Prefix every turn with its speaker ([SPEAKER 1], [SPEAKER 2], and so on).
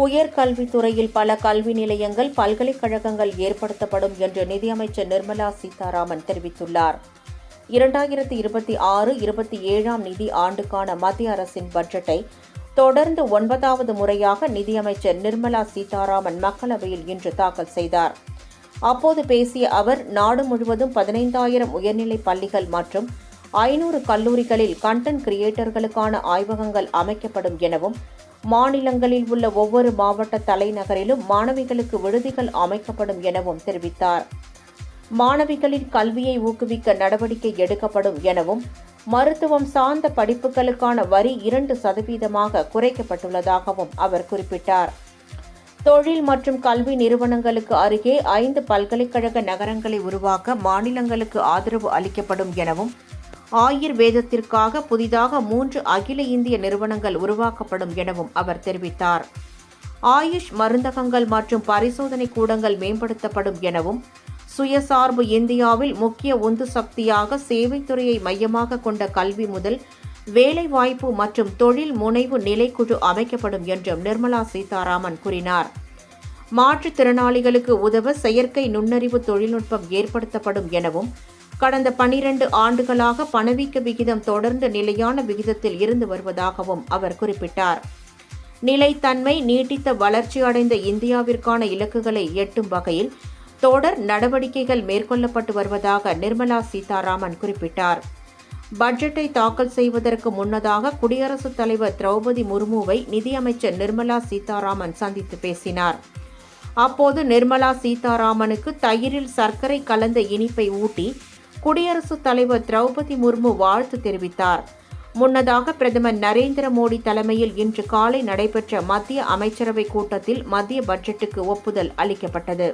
[SPEAKER 1] உயர்கல்வித்துறையில் பல கல்வி நிலையங்கள், பல்கலைக்கழகங்கள் ஏற்படுத்தப்படும் என்று நிதியமைச்சர் நிர்மலா சீதாராமன் தெரிவித்துள்ளார். 2026-27 நிதி ஆண்டுக்கான மத்திய அரசின் பட்ஜெட்டை தொடர்ந்து 9வது முறையாக நிதியமைச்சர் நிர்மலா சீதாராமன் மக்களவையில் இன்று தாக்கல் செய்தார். அப்போது பேசிய அவர், நாடு முழுவதும் 15,000 உயர்நிலைப் பள்ளிகள் மற்றும் 500 கல்லூரிகளில் கண்டென்ட் கிரியேட்டர்களுக்கான ஆய்வகங்கள் அமைக்கப்படும் எனவும், மாநிலங்களில் உள்ள ஒவ்வொரு மாவட்ட தலைநகரிலும் மாணவிகளுக்கு விடுதிகள் அமைக்கப்படும் எனவும் தெரிவித்தார். மாணவிகளின் கல்வியை ஊக்குவிக்க நடவடிக்கை எடுக்கப்படும் எனவும், மருத்துவம் சார்ந்த படிப்புகளுக்கான வரி 2% குறைக்கப்பட்டுள்ளதாகவும் அவர் குறிப்பிட்டார். தொழில் மற்றும் கல்வி நிறுவனங்களுக்கு அருகே 5 பல்கலைக்கழக நகரங்களை உருவாக்க மாநிலங்களுக்கு ஆதரவு அளிக்கப்படும் எனவும், ஆயுர்வேதத்திற்காக புதிதாக 3 அகில இந்திய நிறுவனங்கள் உருவாக்கப்படும் எனவும் அவர் தெரிவித்தார். ஆயுஷ் மருந்தகங்கள் மற்றும் பரிசோதனை கூடங்கள் மேம்படுத்தப்படும் எனவும், சுயசார்பு இந்தியாவில் முக்கிய உந்து சக்தியாக சேவைத்துறையை மையமாக கொண்ட கல்வி முதல் வேலைவாய்ப்பு மற்றும் தொழில் முனைவு நிலைக்குழு அமைக்கப்படும் என்றும் நிர்மலா சீதாராமன் கூறினார். மாற்றுத்திறனாளிகளுக்கு உதவ செயற்கை நுண்ணறிவு தொழில்நுட்பம் ஏற்படுத்தப்படும் எனவும், கடந்த 12 ஆண்டுகளாக பணவீக்க விகிதம் தொடர்ந்து நிலையான விகிதத்தில் இருந்து வருவதாகவும் அவர் குறிப்பிட்டார். நிலைத்தன்மை, நீட்டித்த வளர்ச்சியடைந்த இந்தியாவிற்கான இலக்குகளை எட்டும் வகையில் தொடர் நடவடிக்கைகள் மேற்கொள்ளப்பட்டு வருவதாக நிர்மலா சீதாராமன் குறிப்பிட்டார். பட்ஜெட்டை தாக்கல் செய்வதற்கு முன்னதாக குடியரசுத் தலைவர் திரௌபதி முர்முவை நிதியமைச்சர் நிர்மலா சீதாராமன் சந்தித்து பேசினார். அப்போது நிர்மலா சீதாராமனுக்கு தயிரில் சர்க்கரை கலந்த இனிப்பை ஊட்டி குடியரசுத் தலைவர் திரௌபதி முர்மு வாழ்த்து தெரிவித்தார். முன்னதாக பிரதமர் நரேந்திர மோடி தலைமையில் இன்று காலை நடைபெற்ற மத்திய அமைச்சரவைக் கூட்டத்தில் மத்திய பட்ஜெட்டுக்கு ஒப்புதல் அளிக்கப்பட்டது.